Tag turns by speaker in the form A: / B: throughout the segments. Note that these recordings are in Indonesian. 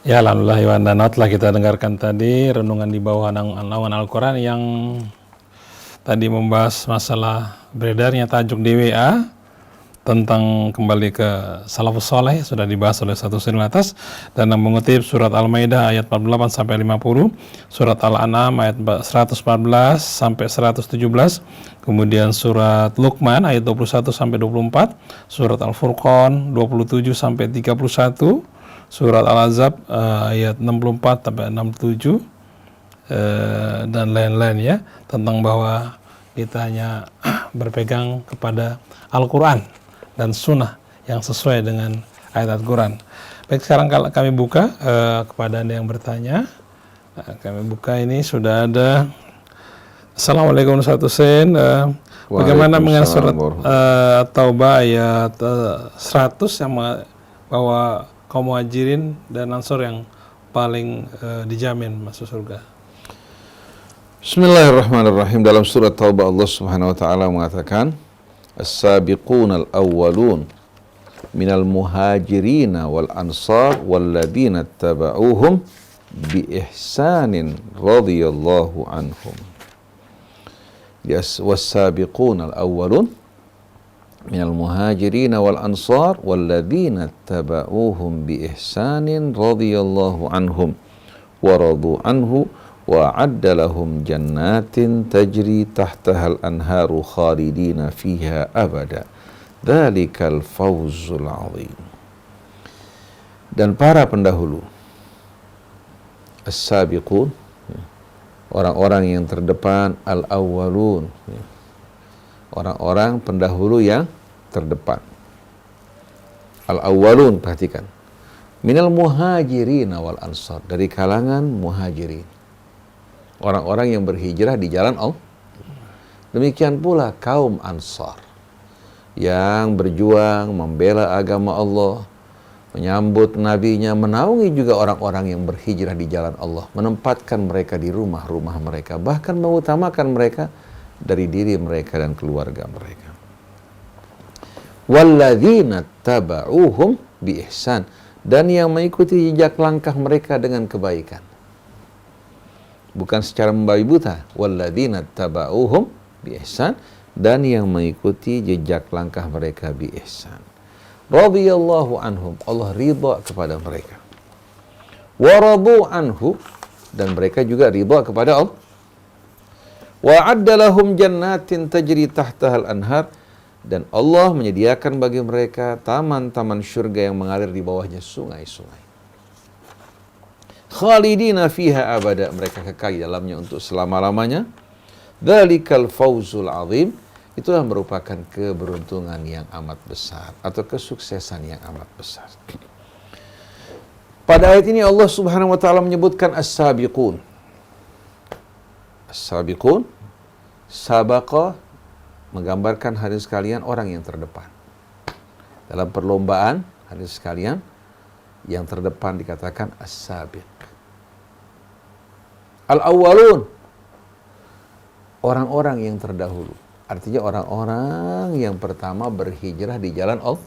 A: Ya, alhamdulillah Iwan dan Not, telah kita dengarkan tadi renungan di bawah naungan Al-Quran yang tadi membahas masalah beredarnya tajuk di WA tentang kembali ke salafus soleh, sudah dibahas oleh satu sering atas, dan yang mengutip surat Al-Maidah ayat 48 sampai 50, surat Al-An'am ayat 114 sampai 117, kemudian surat Luqman ayat 21 sampai 24, surat Al-Furqan 27 sampai 31, surat Al-Ahzab ayat 64 sampai 67, dan lain-lain ya, tentang bahwa kita hanya berpegang kepada Al-Quran dan sunnah yang sesuai dengan ayat Al-Quran. Baik, sekarang kalau kami buka kepada Anda yang bertanya. Kami buka, ini sudah ada. Assalamualaikum Ustaz Hussein. Bagaimana dengan surat Taubah ayat 100 yang bahwa kaum muhajirin dan ansor yang paling dijamin masuk surga?
B: Bismillahirrahmanirrahim. Dalam surat Taubah Allah Subhanahu wa taala mengatakan, "As-sabiquna al-awwalun minal muhajirina wal ansar walladzina tabauhum bi ihsanin radhiyallahu anhum." Was-sabiquna al-awwalun minal muhajirina wal ansar walladzina tabauhum bi ihsanin radhiyallahu anhum wa radu anhu wa adda lahum jannatin tajri tahtaha al-anharu khalidina fiha abada dzalikal fawzul azim. Dan para pendahulu, as-sabiqun, orang-orang yang terdepan, al-awwalun, orang-orang pendahulu yang terdepan. Al-awwalun, perhatikan, minal muhajirin wal ansar, dari kalangan muhajirin, orang-orang yang berhijrah di jalan Allah. Demikian pula kaum Ansar yang berjuang membela agama Allah, menyambut nabinya, menaungi juga orang-orang yang berhijrah di jalan Allah, menempatkan mereka di rumah-rumah mereka, bahkan mengutamakan mereka dari diri mereka dan keluarga mereka. Walladzina taba'uhum bi ihsan, dan yang mengikuti jejak langkah mereka dengan kebaikan. Bukan secara membabi buta. Walladzina taba'uhum bi ihsan, dan yang mengikuti jejak langkah mereka bi ihsan. Radhiyallahu anhum, Allah ridha kepada mereka. Wa radu anhu, dan mereka juga ridha kepada Allah. Wa adda lahum jannatin tajri tahtaha al-anhar, dan Allah menyediakan bagi mereka taman-taman surga yang mengalir di bawahnya sungai-sungai. Khalidina fiha abada, mereka kekal di dalamnya untuk selama-lamanya. Dzalikal fawzul azim, itulah merupakan keberuntungan yang amat besar atau kesuksesan yang amat besar. Pada ayat ini Allah Subhanahu wa taala menyebutkan as-sabiqun. As-sabiqun, sabaqa, menggambarkan hadirin sekalian orang yang terdepan. Dalam perlombaan hadirin sekalian, yang terdepan dikatakan as-sabiq. Al-awwalun, orang-orang yang terdahulu. Artinya orang-orang yang pertama berhijrah di jalan Allah.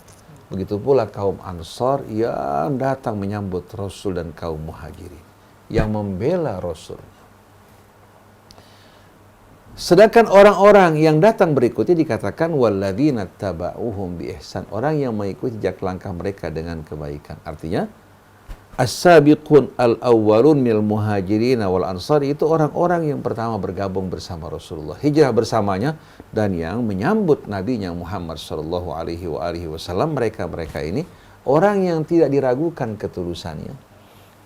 B: Begitu pula kaum Ansar yang datang menyambut Rasul dan kaum Muhajirin yang membela Rasul. Sedangkan orang-orang yang datang berikutnya dikatakan walladzina taba'uhum bi ihsan, orang yang mengikuti jejak langkah mereka dengan kebaikan. Artinya as-sabiqun al-awwalun minal muhajirin wal ansar, itu orang-orang yang pertama bergabung bersama Rasulullah, hijrah bersamanya, dan yang menyambut nabinya Muhammad sallallahu alaihi wasallam. Mereka ini orang yang tidak diragukan ketulusannya,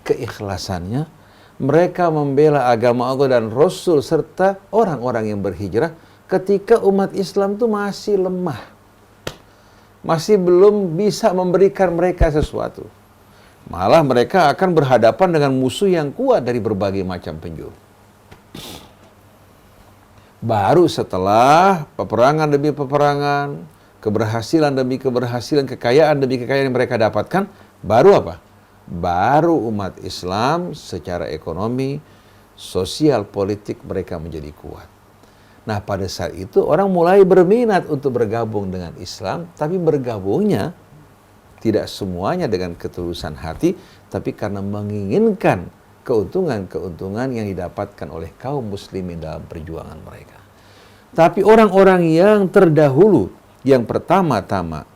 B: keikhlasannya. Mereka membela agama Allah dan Rasul serta orang-orang yang berhijrah ketika umat Islam itu masih lemah, masih belum bisa memberikan mereka sesuatu. Malah mereka akan berhadapan dengan musuh yang kuat dari berbagai macam penjuru. Baru setelah peperangan demi peperangan, keberhasilan demi keberhasilan, kekayaan demi kekayaan yang mereka dapatkan, baru apa? Baru umat Islam secara ekonomi, sosial, politik mereka menjadi kuat. Nah, pada saat itu orang mulai berminat untuk bergabung dengan Islam, tapi bergabungnya Tidak semuanya dengan ketulusan hati, tapi karena menginginkan keuntungan-keuntungan yang didapatkan oleh kaum muslimin dalam perjuangan mereka. Tapi orang-orang yang terdahulu, yang pertama-tama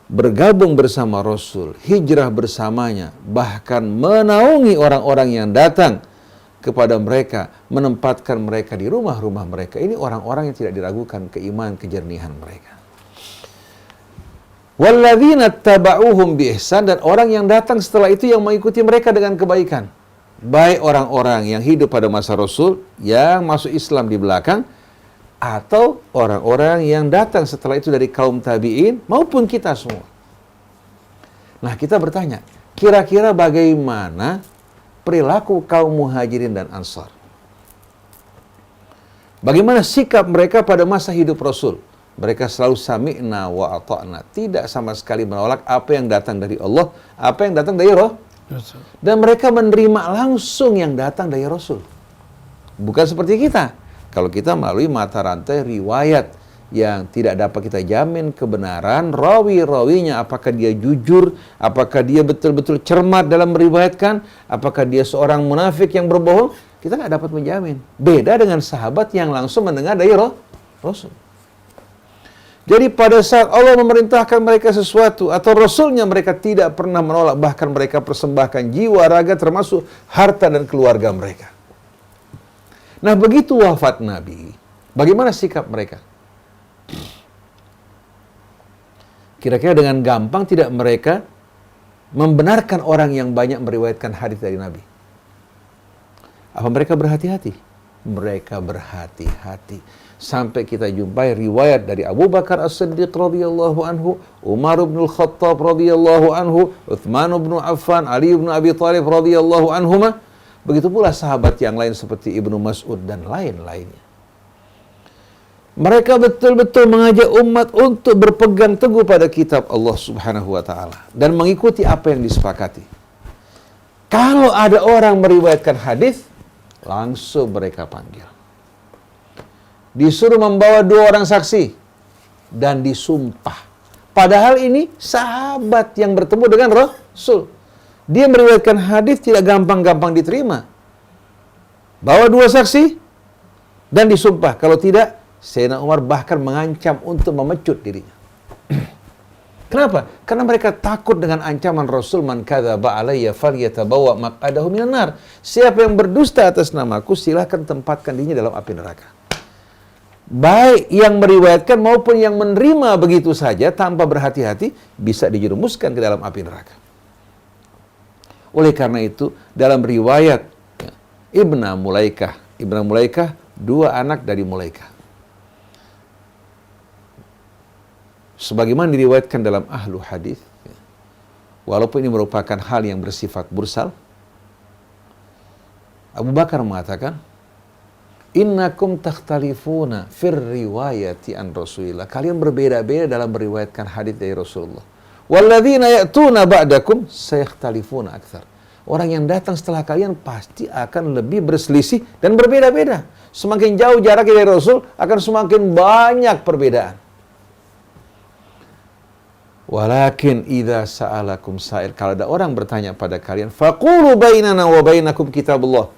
B: bergabung bersama Rasul, hijrah bersamanya, bahkan menaungi orang-orang yang datang kepada mereka, menempatkan mereka di rumah-rumah mereka. Ini orang-orang yang tidak diragukan keimanan, kejernihan mereka. Walladzina taba'uhum biihsan, dan orang yang datang setelah itu yang mengikuti mereka dengan kebaikan. Baik orang-orang yang hidup pada masa Rasul, yang masuk Islam di belakang, atau orang-orang yang datang setelah itu dari kaum tabi'in, maupun kita semua. Nah, kita bertanya, kira-kira bagaimana perilaku kaum muhajirin dan ansar? Bagaimana sikap mereka pada masa hidup Rasul? Mereka selalu sami'na wa ata'na, tidak sama sekali menolak apa yang datang dari Allah, apa yang datang dari Rasul. Dan mereka menerima langsung yang datang dari Rasul. Bukan seperti kita. Kalau kita melalui mata rantai riwayat yang tidak dapat kita jamin kebenaran rawi-rawinya, apakah dia jujur, apakah dia betul-betul cermat dalam meriwayatkan, apakah dia seorang munafik yang berbohong, kita nggak dapat menjamin. Beda dengan sahabat yang langsung mendengar dari Rasul. Jadi pada saat Allah memerintahkan mereka sesuatu atau Rasulnya, mereka tidak pernah menolak, bahkan mereka persembahkan jiwa, raga, termasuk harta dan keluarga mereka. Nah, begitu wafat Nabi, bagaimana sikap mereka? Kira-kira dengan gampang tidak mereka membenarkan orang yang banyak meriwayatkan hadis dari Nabi? Apa mereka berhati-hati? Mereka berhati-hati. Sampai kita jumpai riwayat dari Abu Bakar As-Siddiq radhiyallahu anhu, Umar bin Al-Khattab radhiyallahu anhu, Uthman bin Affan, Ali bin Abi Thalib radhiyallahu anhuma. Begitu pula sahabat yang lain seperti Ibnu Mas'ud dan lain-lainnya. Mereka betul-betul mengajak umat untuk berpegang teguh pada kitab Allah Subhanahu wa taala dan mengikuti apa yang disepakati. Kalau ada orang meriwayatkan hadis, langsung mereka panggil. Disuruh membawa 2 orang saksi dan disumpah. Padahal ini sahabat yang bertemu dengan Rasul. Dia meriwayatkan hadis tidak gampang-gampang diterima. Bawa 2 saksi dan disumpah. Kalau tidak, Sayyidina Umar bahkan mengancam untuk memecut dirinya. Kenapa? Karena mereka takut dengan ancaman Rasul, man kadzaba alayya falyatabawa maq'adahu minan nar. Siapa yang berdusta atas namaku, silakan tempatkan dirinya dalam api neraka. Baik yang meriwayatkan maupun yang menerima begitu saja tanpa berhati-hati bisa dijerumuskan ke dalam api neraka. Oleh karena itu, dalam riwayat Ibnu Mulaikah 2 anak dari Mulaikah. Sebagaimana diriwayatkan dalam ahlu hadis, walaupun ini merupakan hal yang bersifat mursal, Abu Bakar mengatakan, innakum takhtalifuna fir riwayati an Rasulillah. Kalian berbeda-beda dalam meriwayatkan hadis dari Rasulullah. Walladzina ya'tuna ba'dakum sayakhtalifuna aktsar. Orang yang datang setelah kalian pasti akan lebih berselisih dan berbeda-beda. Semakin jauh jarak dari Rasul, akan semakin banyak perbedaan. Walakin idza sa'alakum sa'il, kalau ada orang bertanya pada kalian, faqulu bainana wa bainakum kitabullah.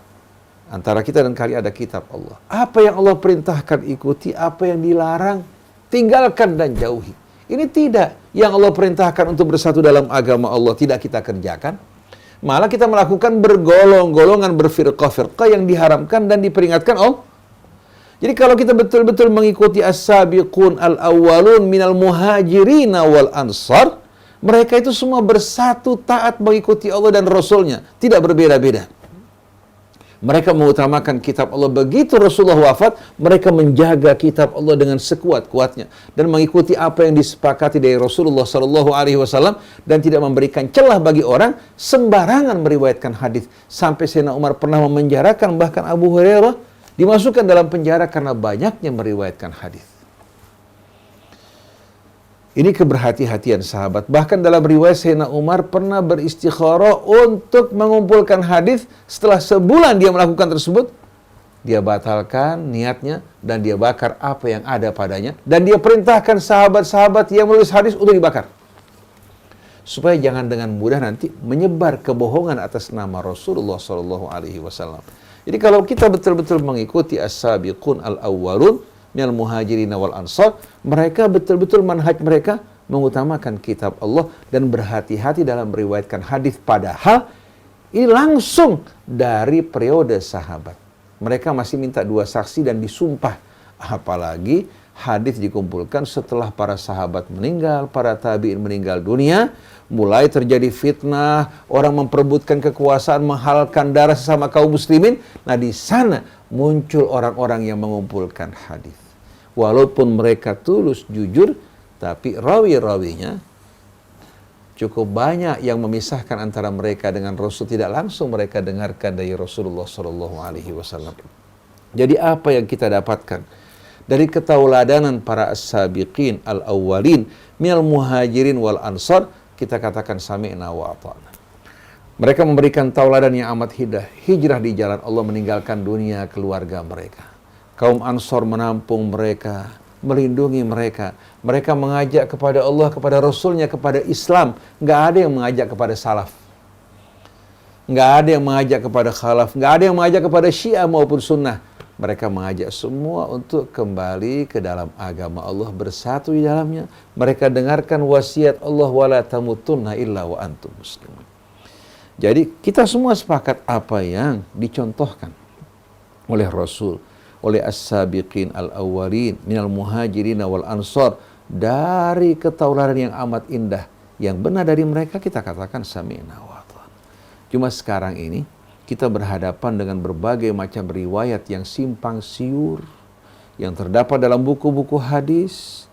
B: Antara kita dan kalian ada kitab Allah. Apa yang Allah perintahkan ikuti, apa yang dilarang tinggalkan dan jauhi. Ini tidak yang Allah perintahkan untuk bersatu dalam agama Allah tidak kita kerjakan. Malah kita melakukan bergolong-golongan, berfirqah-firqah yang diharamkan dan diperingatkan Allah. Jadi kalau kita betul-betul mengikuti as-sabiqun al-awwalun minal muhajirin wal ansar, mereka itu semua bersatu taat mengikuti Allah dan Rasulnya, tidak berbeda-beda. Mereka mengutamakan kitab Allah. Begitu Rasulullah wafat, mereka menjaga kitab Allah dengan sekuat-kuatnya dan mengikuti apa yang disepakati dari Rasulullah SAW dan tidak memberikan celah bagi orang sembarangan meriwayatkan hadis. Sampai Sayyidina Umar pernah memenjarakan bahkan Abu Hurairah, dimasukkan dalam penjara karena banyaknya meriwayatkan hadis. Ini keberhati-hatian sahabat. Bahkan dalam riwayat Sayyidina Umar pernah beristikharah untuk mengumpulkan hadis. Setelah sebulan dia melakukan tersebut, dia batalkan niatnya dan dia bakar apa yang ada padanya. Dan dia perintahkan sahabat-sahabat yang menulis hadis untuk dibakar. supaya jangan dengan mudah nanti menyebar kebohongan atas nama Rasulullah Shallallahu Alaihi Wasallam. Jadi kalau kita betul-betul mengikuti as-sabiqun al-awwalun minal muhajirin wal ansar, mereka betul-betul manhaj mereka mengutamakan kitab Allah dan berhati-hati dalam meriwayatkan hadis, padahal ini langsung dari periode sahabat. Mereka masih minta 2 saksi dan disumpah. Apalagi hadis dikumpulkan setelah para sahabat meninggal, para tabi'in meninggal dunia, mulai terjadi fitnah, orang memperebutkan kekuasaan, menghalalkan darah sesama kaum muslimin. Nah, di sana muncul orang-orang yang mengumpulkan hadis. Walaupun mereka tulus, jujur, tapi rawi-rawinya cukup banyak yang memisahkan antara mereka dengan Rasul, tidak langsung mereka dengarkan dari Rasulullah Shallallahu Alaihi Wasallam. Jadi apa yang kita dapatkan dari ketauladanan para as-sabiqin al-awwalin minal muhajirin wal ansar? Kita katakan sami'na wa ata'na. Mereka memberikan tauladan yang amat hijrah di jalan Allah, meninggalkan dunia keluarga mereka. Kaum Ansor menampung mereka, melindungi mereka. Mereka mengajak kepada Allah, kepada Rasulnya, kepada Islam. Nggak ada yang mengajak kepada salaf. Nggak ada yang mengajak kepada khalaf. Nggak ada yang mengajak kepada Syiah maupun sunnah. Mereka mengajak semua untuk kembali ke dalam agama Allah, bersatu di dalamnya. Mereka dengarkan wasiat Allah, wala tamutunna illa wa antum muslimun. Jadi kita semua sepakat apa yang dicontohkan oleh Rasul, oleh as-sabiqin al-awwalin minal muhajirin wal ansar, dari ketauladan yang amat indah, yang benar dari mereka, kita katakan sami'na wa ata'na. Cuma sekarang ini kita berhadapan dengan berbagai macam riwayat yang simpang siur, yang terdapat dalam buku-buku hadis,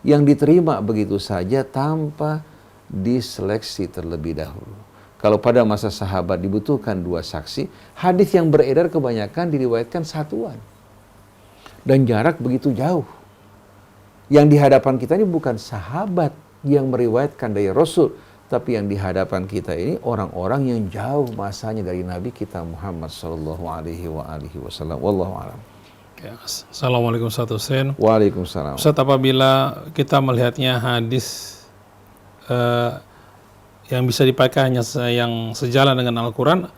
B: yang diterima begitu saja tanpa diseleksi terlebih dahulu. Kalau pada masa sahabat dibutuhkan 2 saksi, hadis yang beredar kebanyakan diriwayatkan satuan. Dan jarak begitu jauh. Yang di hadapan kita ini bukan sahabat yang meriwayatkan dari Rasul, tapi yang di hadapan kita ini orang-orang yang jauh masanya dari Nabi kita Muhammad sallallahu alaihi wasallam. Wallahu a'lam.
A: Ya, Assalamualaikum Ustaz Husain.
B: Waalaikumsalam.
A: Ustaz, apabila kita melihatnya hadis yang bisa dipakai hanya yang sejalan dengan Al-Quran,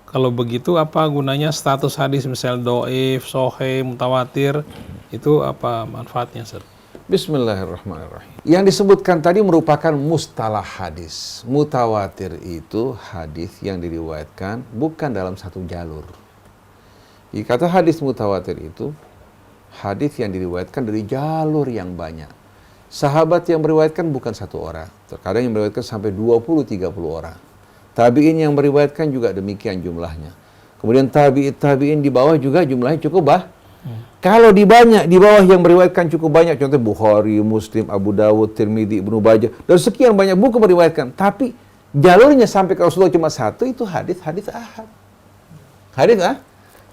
A: kalau begitu apa gunanya status hadis misal dhaif, sahih, mutawatir, itu apa manfaatnya, Ustaz?
B: Bismillahirrahmanirrahim. Yang disebutkan tadi merupakan mustalah hadis. Mutawatir itu hadis yang diriwayatkan bukan dalam satu jalur. Jadi kata hadis mutawatir itu hadis yang diriwayatkan dari jalur yang banyak. Sahabat yang meriwayatkan bukan 1 orang. Terkadang yang meriwayatkan sampai 20-30 orang. Tabi'in yang meriwayatkan juga demikian jumlahnya. Kemudian tabi'in di bawah juga jumlahnya cukup Kalau di bawah yang meriwayatkan cukup banyak, contoh Bukhari, Muslim, Abu Dawud, Tirmidzi, Ibnu Majah, dan sekian banyak buku meriwayatkan, tapi jalurnya sampai ke Rasulullah cuma 1, itu hadis ahad.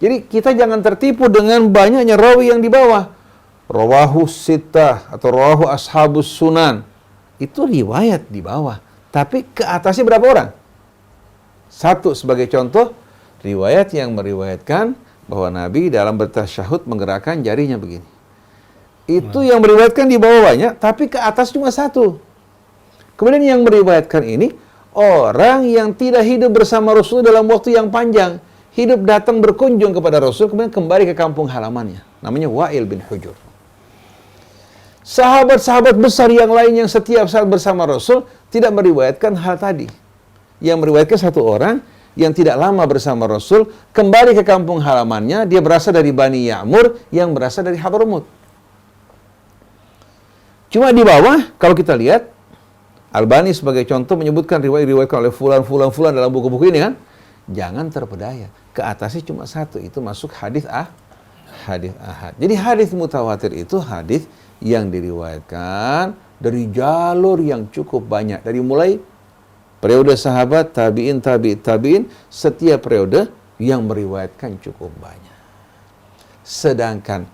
B: Jadi kita jangan tertipu dengan banyaknya rawi yang di bawah. Rawahu sittah atau rawahu ashabus sunan. Itu riwayat di bawah. Tapi ke atasnya berapa orang? 1 sebagai contoh, riwayat yang meriwayatkan bahwa Nabi dalam bertasyahud menggerakkan jarinya begini. Itu yang meriwayatkan di bawah banyak, tapi ke atas cuma 1. Kemudian yang meriwayatkan ini, orang yang tidak hidup bersama Rasul dalam waktu yang panjang. Hidup datang berkunjung kepada Rasul, kemudian kembali ke kampung halamannya. Namanya Wa'il bin Hujur. Sahabat-sahabat besar yang lain yang setiap saat bersama Rasul tidak meriwayatkan hal tadi. Yang meriwayatkan 1 orang yang tidak lama bersama Rasul, kembali ke kampung halamannya, dia berasal dari Bani Ya'mur, yang berasal dari Hadramut. Cuma di bawah, kalau kita lihat, Albani sebagai contoh menyebutkan riwayat-riwayatkan oleh fulan dalam buku-buku ini kan, jangan terpedaya. Ke atasnya cuma 1, itu masuk hadis ahad. Jadi hadis mutawatir itu hadis yang diriwayatkan dari jalur yang cukup banyak, dari mulai periode sahabat, tabi'in, setiap periode yang meriwayatkan cukup banyak. Sedangkan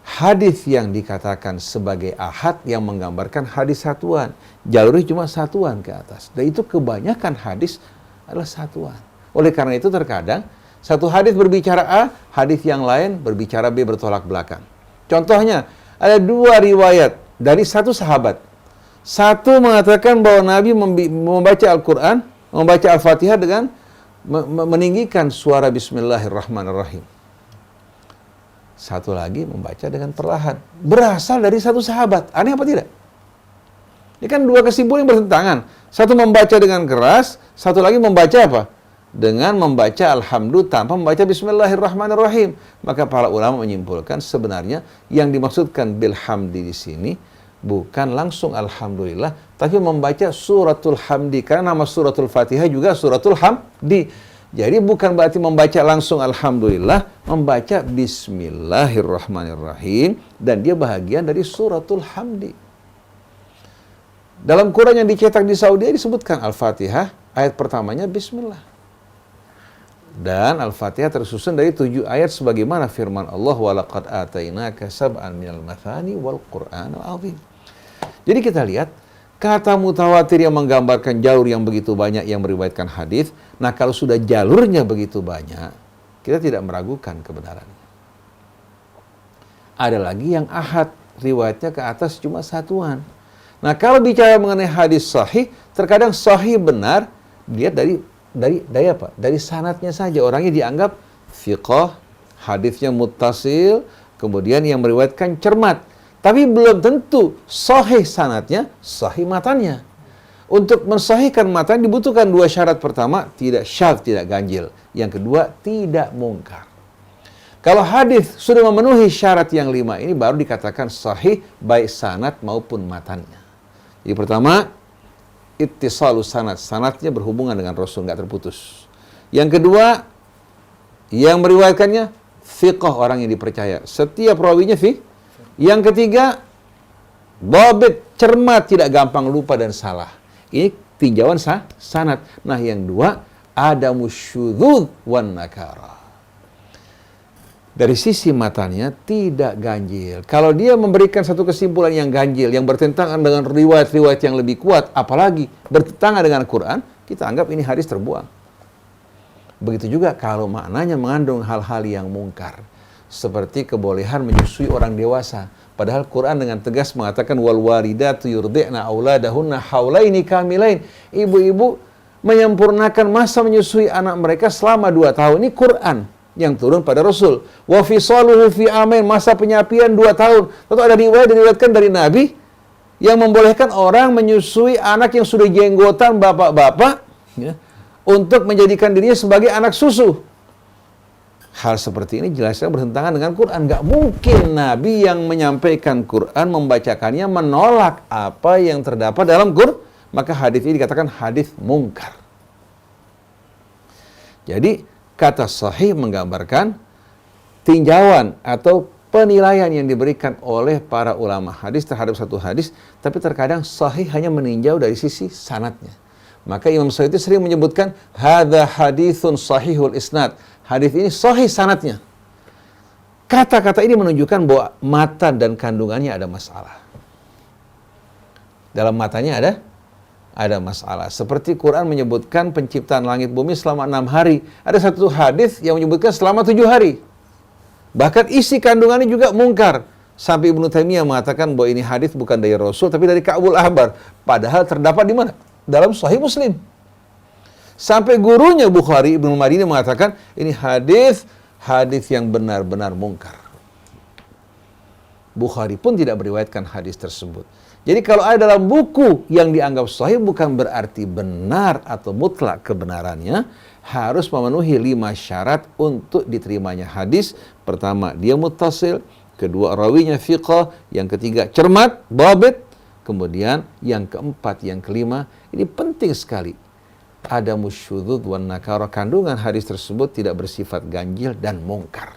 B: hadis yang dikatakan sebagai ahad yang menggambarkan hadis satuan, jalurnya cuma satuan ke atas. Dan itu kebanyakan hadis adalah satuan. Oleh karena itu terkadang satu hadis berbicara A, hadis yang lain berbicara B, bertolak belakang. Contohnya, ada 2 riwayat dari 1 sahabat. Satu mengatakan bahwa Nabi membaca Al-Quran, membaca Al-Fatihah dengan meninggikan suara Bismillahirrahmanirrahim. Satu lagi membaca dengan perlahan. Berasal dari satu sahabat. Aneh apa tidak? Ini kan dua kesimpulan yang bertentangan. Satu membaca dengan keras, satu lagi membaca apa? Dengan membaca Alhamdulillah tanpa membaca Bismillahirrahmanirrahim. Maka para ulama menyimpulkan sebenarnya yang dimaksudkan bilhamdi di sini bukan langsung Alhamdulillah, tapi membaca suratul hamdi. Karena nama suratul Fatihah juga suratul hamdi. Jadi bukan berarti membaca langsung Alhamdulillah, membaca Bismillahirrahmanirrahim. Dan dia bahagian dari suratul hamdi. Dalam Quran yang dicetak di Saudi disebutkan Al-Fatihah, ayat pertamanya Bismillah. Dan Al-Fatihah tersusun dari 7 ayat sebagaimana firman Allah, walaqad atainaka sab'an minal mathani wal Qur'anal azim. Jadi kita lihat kata mutawatir yang menggambarkan jalur yang begitu banyak yang meriwayatkan hadis. Nah, kalau sudah jalurnya begitu banyak, kita tidak meragukan kebenarannya. Ada lagi yang ahad, riwayatnya ke atas cuma satuan. Nah, kalau bicara mengenai hadis sahih, terkadang sahih benar dilihat dari apa? Dari sanadnya saja. Orangnya dianggap thiqah, hadisnya muttasil, kemudian yang meriwayatkan cermat. Tapi belum tentu sahih sanadnya, sahih matannya. Untuk mensahihkan matan dibutuhkan 2 syarat. Pertama, tidak syadz, tidak ganjil. Yang kedua, tidak mungkar. Kalau hadis sudah memenuhi syarat yang 5 ini baru dikatakan sahih baik sanad maupun matannya. Jadi pertama, ittisalu sanad, sanadnya berhubungan dengan Rasul, nggak terputus. Yang kedua, yang meriwayatkannya thiqah, orang yang dipercaya, setiap rawinya fi. Yang ketiga, dhabit, cermat, tidak gampang lupa dan salah. Ini tinjauan sanad. Nah, yang dua, adamus syudzudz wan nakara. Dari sisi matanya tidak ganjil. Kalau dia memberikan satu kesimpulan yang ganjil, yang bertentangan dengan riwayat-riwayat yang lebih kuat, apalagi bertentangan dengan Quran, kita anggap ini hadis terbuang. Begitu juga kalau maknanya mengandung hal-hal yang mungkar, seperti kebolehan menyusui orang dewasa. Padahal Quran dengan tegas mengatakan wal walidatu yurdi'na auladahunna haulaini kamilain. Ibu-ibu menyempurnakan masa menyusui anak mereka selama 2 tahun. Ini Quran yang turun pada Rasul. Wa fisaluhu fi amain, masa penyapian 2 tahun. Tentu ada riwayat diriwayatkan dari Nabi yang membolehkan orang menyusui anak yang sudah jenggotan bapak-bapak ya, untuk menjadikan dirinya sebagai anak susu. Hal seperti ini jelasnya bertentangan dengan Quran. Nggak mungkin Nabi yang menyampaikan Quran, membacakannya, menolak apa yang terdapat dalam Quran. Maka hadis ini dikatakan hadis mungkar. Jadi kata sahih menggambarkan tinjauan atau penilaian yang diberikan oleh para ulama hadis terhadap satu hadis, tapi terkadang sahih hanya meninjau dari sisi sanadnya. Maka Imam Suyuti sering menyebutkan hadza haditsun sahihul isnad. Hadis ini sahih sanadnya. Kata-kata ini menunjukkan bahwa matan dan kandungannya ada masalah. Dalam matanya ada masalah. Seperti Quran menyebutkan penciptaan langit bumi selama 6 hari. Ada satu hadis yang menyebutkan selama 7 hari. Bahkan isi kandungannya juga mungkar. Sampai Ibnu Taimiyah mengatakan bahwa ini hadis bukan dari Rasul, tapi dari Ka'bul Ahbar. Padahal terdapat di mana? Dalam Sahih Muslim. Sampai gurunya Bukhari, Ibnu Madini mengatakan, ini hadis yang benar-benar mungkar. Bukhari pun tidak meriwayatkan hadis tersebut. Jadi kalau ada dalam buku yang dianggap sahih bukan berarti benar atau mutlak kebenarannya, harus memenuhi 5 syarat untuk diterimanya hadis. Pertama, dia muttasil. Kedua, rawinya thiqah. Yang ketiga, cermat, dhabit. Kemudian yang keempat, yang kelima, ini penting sekali. Ada musyudzudz wan nakara, kandungan hadis tersebut tidak bersifat ganjil dan mungkar.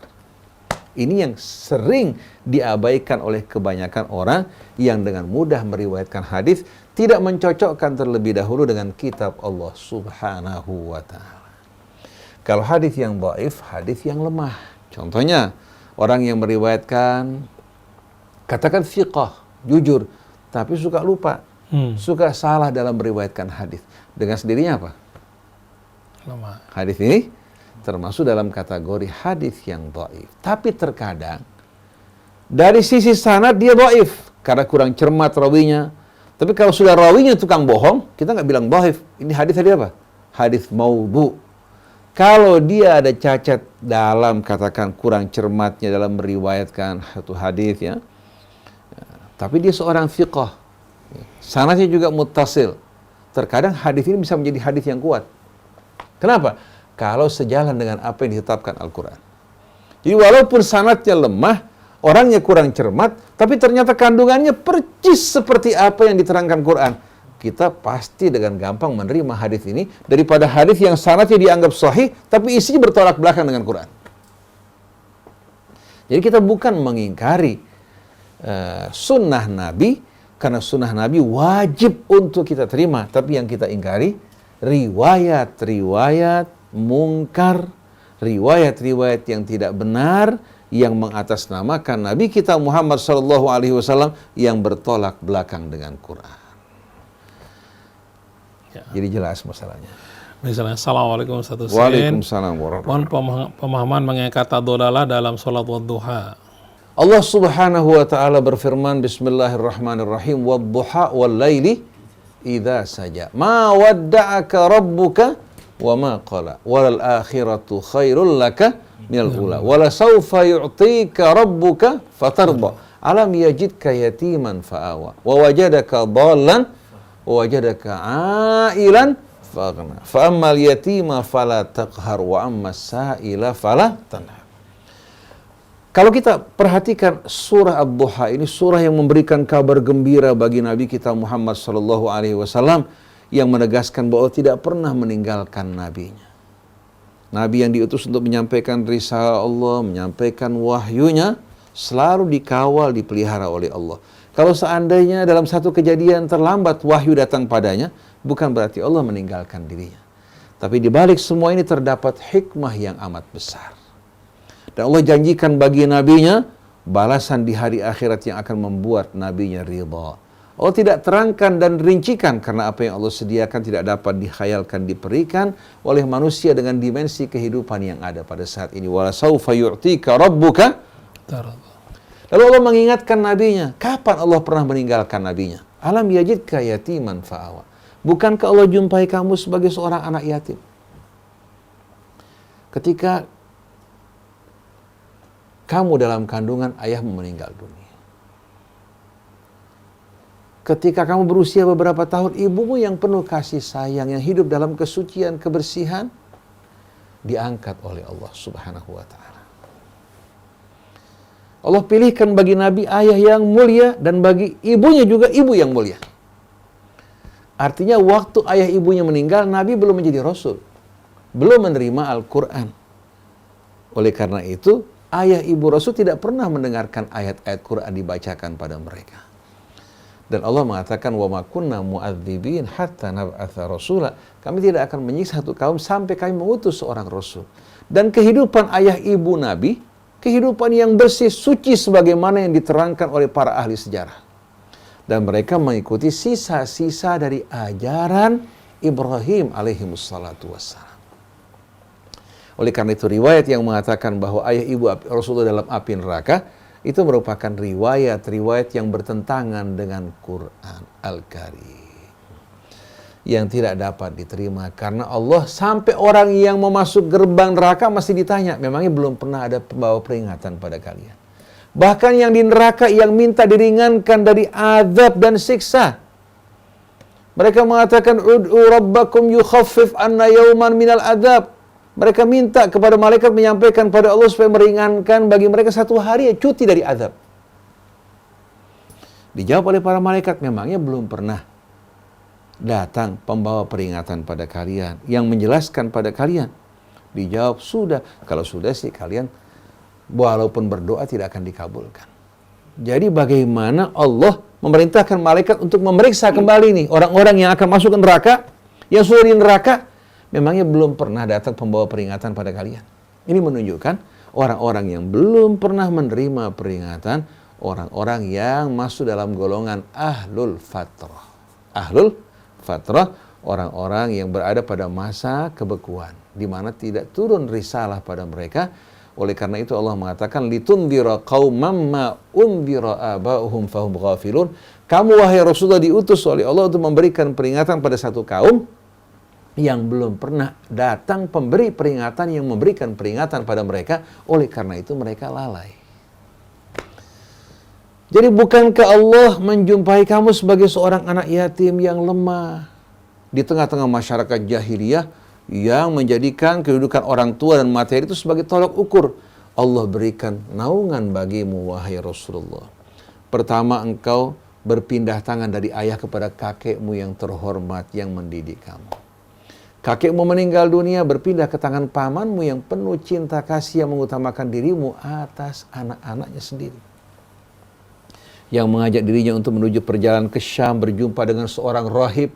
B: Ini yang sering diabaikan oleh kebanyakan orang yang dengan mudah meriwayatkan hadis, tidak mencocokkan terlebih dahulu dengan kitab Allah Subhanahu wa taala. Kalau hadis yang dhaif, hadis yang lemah. Contohnya, orang yang meriwayatkan katakan thiqah, jujur, tapi suka lupa, suka salah dalam meriwayatkan hadis. Dengan sendirinya apa?
A: Lemah.
B: Hadis ini termasuk dalam kategori hadis yang dhaif. Tapi terkadang dari sisi sanad dia dhaif karena kurang cermat rawinya. Tapi kalau sudah rawinya tukang bohong, kita nggak bilang dhaif. Ini hadis tadi apa? Hadis maudhu. Kalau dia ada cacat dalam, katakan kurang cermatnya dalam meriwayatkan satu hadis ya, tapi dia seorang thiqah, sanadnya juga muttasil, terkadang hadis ini bisa menjadi hadis yang kuat. Kenapa? Kalau sejalan dengan apa yang ditetapkan Al-Quran. Jadi walaupun sanadnya lemah, orangnya kurang cermat, tapi ternyata kandungannya percis seperti apa yang diterangkan Quran. Kita pasti dengan gampang menerima hadis ini daripada hadis yang sanadnya dianggap sahih, tapi isinya bertolak belakang dengan Quran. Jadi kita bukan mengingkari sunnah Nabi, karena sunnah Nabi wajib untuk kita terima. Tapi yang kita ingkari, riwayat-riwayat mungkar, riwayat-riwayat yang tidak benar, yang mengatasnamakan Nabi kita Muhammad SAW yang bertolak belakang dengan Quran.
A: Ya.
B: Jadi jelas masalahnya.
A: Misalnya, Assalamualaikum Ustaz Husain.
B: Waalaikumsalam warahmatullahi
A: Mohon pemahaman mengenai kata dolalah dalam sholat wadduha.
B: Allah Subhanahu wa taala berfirman, Bismillahirrahmanirrahim, wadduha wal laili idza saja. Ma wadda'aka rabbuka wa ma qala. Wal akhiratu khairul laka minal ula. Wala sawfa yu'tika rabbuka fatarda. Alam yajidka yatiman fa'awa. Wa wajadaka dhallan wa wajadaka ailan faghna. Fa ammal yatima fala taqhar wa ammas sa'ila fala tanhar. Kalau kita perhatikan surah Ad-Duha ini, surah yang memberikan kabar gembira bagi Nabi kita Muhammad SAW, yang menegaskan bahwa tidak pernah meninggalkan nabinya. Nabi yang diutus untuk menyampaikan risalah Allah, menyampaikan wahyunya, selalu dikawal, dipelihara oleh Allah. Kalau seandainya dalam satu kejadian terlambat wahyu datang padanya, bukan berarti Allah meninggalkan dirinya. Tapi di balik semua ini terdapat hikmah yang amat besar. Dan Allah janjikan bagi nabinya balasan di hari akhirat yang akan membuat nabinya ridha. Allah tidak terangkan dan rincikan karena apa yang Allah sediakan tidak dapat dikhayalkan, diberikan oleh manusia dengan dimensi kehidupan yang ada pada saat ini. Wala saufa yu'tika rabbuka. Lalu Allah mengingatkan nabinya, kapan Allah pernah meninggalkan nabinya? Alam yajidka yatiman fa'awa. Bukankah Allah jumpai kamu sebagai seorang anak yatim? Ketika kamu dalam kandungan ayahmu meninggal dunia. Ketika kamu berusia beberapa tahun, ibumu yang penuh kasih sayang, yang hidup dalam kesucian, kebersihan, diangkat oleh Allah Subhanahu wa ta'ala. Allah pilihkan bagi Nabi ayah yang mulia, dan bagi ibunya juga ibu yang mulia. Artinya waktu ayah ibunya meninggal, Nabi belum menjadi Rasul, belum menerima Al-Quran. Oleh karena itu, ayah ibu Rasul tidak pernah mendengarkan ayat-ayat Quran dibacakan pada mereka. Dan Allah mengatakan, wa ma kunna mu'adzibin hatta nab'atha rasula. Kami tidak akan menyiksa satu kaum sampai kami mengutus seorang rasul. Dan kehidupan ayah ibu Nabi, kehidupan yang bersih, suci sebagaimana yang diterangkan oleh para ahli sejarah. Dan mereka mengikuti sisa-sisa dari ajaran Ibrahim alaihimussalatu wassalam. Oleh karena itu riwayat yang mengatakan bahwa ayah ibu Rasulullah dalam api neraka, itu merupakan riwayat-riwayat yang bertentangan dengan Quran Al-Karim, yang tidak dapat diterima. Karena Allah sampai orang yang mau masuk gerbang neraka masih ditanya, memangnya belum pernah ada pembawa peringatan pada kalian? Bahkan yang di neraka yang minta diringankan dari azab dan siksa, mereka mengatakan, ud'u rabbakum yukhaffif anna yawman minal azab. Mereka minta kepada malaikat menyampaikan pada Allah supaya meringankan bagi mereka satu hari cuti dari azab. Dijawab oleh para malaikat, memangnya belum pernah datang pembawa peringatan pada kalian yang menjelaskan pada kalian? Dijawab, sudah. Kalau sudah sih kalian walaupun berdoa tidak akan dikabulkan. Jadi bagaimana Allah memerintahkan malaikat untuk memeriksa kembali nih orang-orang yang akan masuk ke neraka, yang sudah di neraka, memangnya belum pernah datang pembawa peringatan pada kalian? Ini menunjukkan orang-orang yang belum pernah menerima peringatan, orang-orang yang masuk dalam golongan ahlul fatrah. Ahlul fatrah, orang-orang yang berada pada masa kebekuan, di mana tidak turun risalah pada mereka. Oleh karena itu Allah mengatakan litundhira qauman ma undhira aba'uhum fahum ghafilun. Kamu wahai Rasulullah diutus oleh Allah untuk memberikan peringatan pada satu kaum yang belum pernah datang pemberi peringatan yang memberikan peringatan pada mereka. Oleh karena itu mereka lalai. Jadi bukankah Allah menjumpai kamu sebagai seorang anak yatim yang lemah di tengah-tengah masyarakat jahiliyah yang menjadikan kedudukan orang tua dan materi itu sebagai tolak ukur. Allah berikan naungan bagimu wahai Rasulullah. Pertama, engkau berpindah tangan dari ayah kepada kakekmu yang terhormat yang mendidik kamu. Kakekmu meninggal dunia, berpindah ke tangan pamanmu yang penuh cinta kasih yang mengutamakan dirimu atas anak-anaknya sendiri. Yang mengajak dirinya untuk menuju perjalanan ke Syam, berjumpa dengan seorang rahib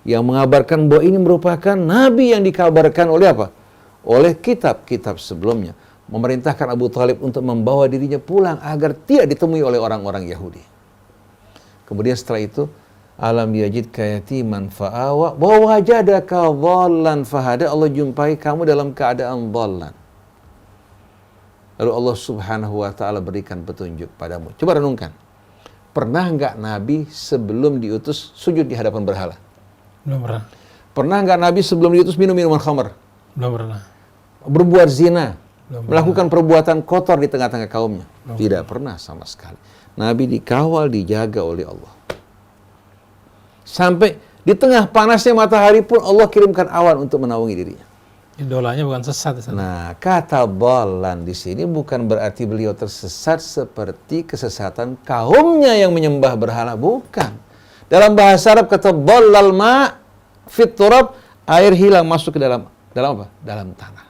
B: yang mengabarkan bahwa ini merupakan nabi yang dikabarkan oleh apa? Oleh kitab-kitab sebelumnya. Memerintahkan Abu Thalib untuk membawa dirinya pulang agar tidak ditemui oleh orang-orang Yahudi. Kemudian setelah itu, alam yajidka yatiman fa'awa wa wajadaka dhallan fahada. Allah jumpai kamu dalam keadaan dhallan. Lalu Allah Subhanahu wa taala berikan petunjuk padamu. Coba renungkan. Pernah enggak Nabi sebelum diutus sujud di hadapan berhala?
A: Belum pernah.
B: Pernah enggak Nabi sebelum diutus minum minuman khamar?
A: Belum pernah.
B: Berbuat zina?
A: Belum
B: melakukan perbuatan kotor di tengah-tengah kaumnya?
A: Belum
B: Tidak pernah sama sekali. Nabi dikawal, dijaga oleh Allah. Sampai di tengah panasnya matahari pun Allah kirimkan awan untuk menaungi dirinya.
A: Idolanya bukan sesat di sana.
B: Nah, kata dhallan di sini bukan berarti beliau tersesat seperti kesesatan kaumnya yang menyembah berhala, bukan. Dalam bahasa Arab kata dhallal ma fit turab, air hilang masuk ke dalam apa? Dalam tanah.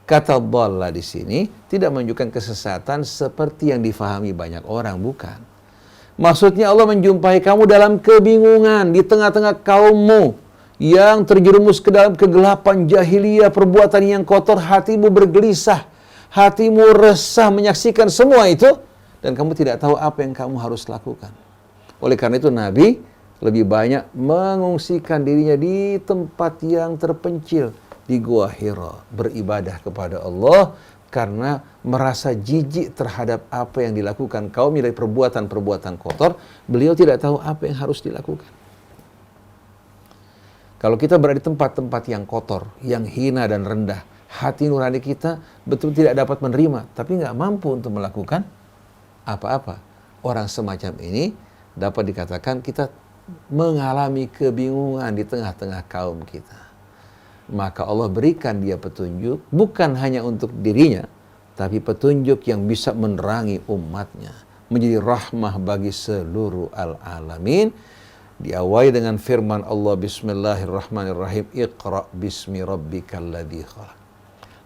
B: Kata dhalla di sini tidak menunjukkan kesesatan seperti yang difahami banyak orang, bukan. Maksudnya Allah menjumpai kamu dalam kebingungan di tengah-tengah kaummu yang terjerumus ke dalam kegelapan jahiliyah, perbuatan yang kotor, hatimu bergelisah, hatimu resah menyaksikan semua itu, dan kamu tidak tahu apa yang kamu harus lakukan. Oleh karena itu Nabi lebih banyak mengungsikan dirinya di tempat yang terpencil, di Gua Hira, beribadah kepada Allah karena merasa jijik terhadap apa yang dilakukan kaumnya dari perbuatan-perbuatan kotor. Beliau tidak tahu apa yang harus dilakukan. Kalau kita berada di tempat-tempat yang kotor, yang hina dan rendah, hati nurani kita betul tidak dapat menerima, tapi nggak mampu untuk melakukan apa-apa. Orang semacam ini dapat dikatakan kita mengalami kebingungan di tengah-tengah kaum kita. Maka Allah berikan dia petunjuk, bukan hanya untuk dirinya, tapi petunjuk yang bisa menerangi umatnya, menjadi rahmah bagi seluruh al-alamin. Diawali dengan firman Allah, Bismillahirrahmanirrahim, Iqra bismi rabbikal ladzi khalaq.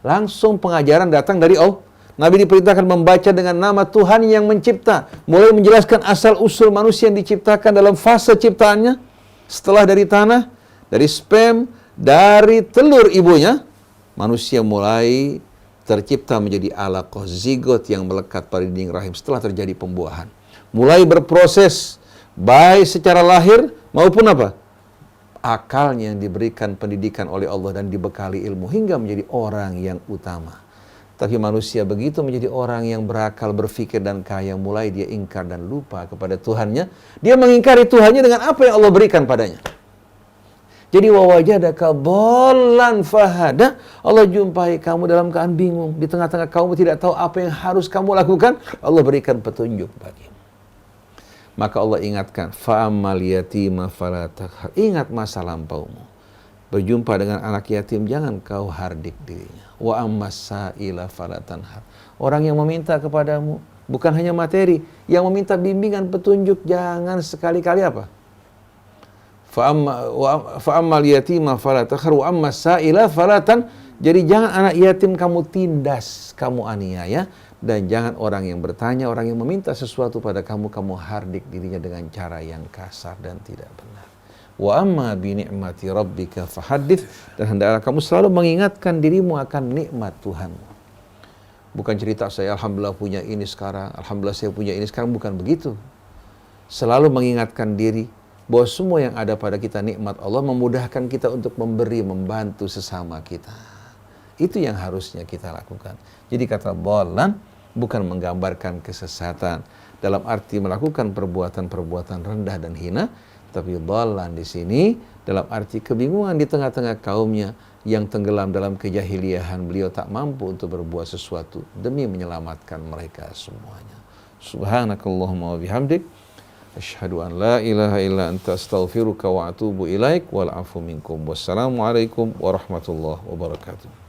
B: Langsung pengajaran datang dari Allah. Nabi diperintahkan membaca dengan nama Tuhan yang mencipta, mulai menjelaskan asal-usul manusia yang diciptakan dalam fase ciptaannya, setelah dari tanah, dari sperma, dari telur ibunya, manusia mulai tercipta menjadi alaqah, zigot yang melekat pada dinding rahim setelah terjadi pembuahan. Mulai berproses baik secara lahir maupun apa? Akalnya yang diberikan pendidikan oleh Allah dan dibekali ilmu hingga menjadi orang yang utama. Tapi manusia begitu menjadi orang yang berakal, berfikir dan kaya, mulai dia ingkar dan lupa kepada Tuhannya. Dia mengingkari Tuhannya dengan apa yang Allah berikan padanya. Jadi wawajadaka dhallan fahada. Allah jumpai kamu dalam keadaan bingung, di tengah-tengah kamu tidak tahu apa yang harus kamu lakukan. Allah berikan petunjuk bagimu. Maka Allah ingatkan, fa'ammal yatima fala taqhar. Ingat masa lampaumu. Berjumpa dengan anak yatim, jangan kau hardik dirinya. Wa ammas sa'ila fala tanhar. Orang yang meminta kepadamu bukan hanya materi, yang meminta bimbingan, petunjuk, jangan sekali-kali apa? Fa'ammal yatima fala taqhar wa ammas sa'ila fala tan. Jadi jangan anak yatim kamu tindas, kamu aniaya. Dan jangan orang yang bertanya, orang yang meminta sesuatu pada kamu, kamu hardik dirinya dengan cara yang kasar dan tidak benar. Wa amma bi ni'mati rabbika fahaddits. Dan hendaklah kamu selalu mengingatkan dirimu akan nikmat Tuhanmu. Bukan cerita saya alhamdulillah punya ini sekarang, alhamdulillah saya punya ini sekarang, bukan begitu. Selalu mengingatkan diri bahwa semua yang ada pada kita nikmat Allah, memudahkan kita untuk memberi, membantu sesama kita. Itu yang harusnya kita lakukan. Jadi kata dhalan bukan menggambarkan kesesatan dalam arti melakukan perbuatan-perbuatan rendah dan hina, tapi dhalan di sini dalam arti kebingungan di tengah-tengah kaumnya yang tenggelam dalam kejahiliahan. Beliau tak mampu untuk berbuat sesuatu demi menyelamatkan mereka semuanya. Subhanakallahumma wa bihamdik, asyhadu an la ilaha illa anta astaghfiruka wa atubu ilaik, wal afu minkum. Wassalamualaikum warahmatullahi wabarakatuh.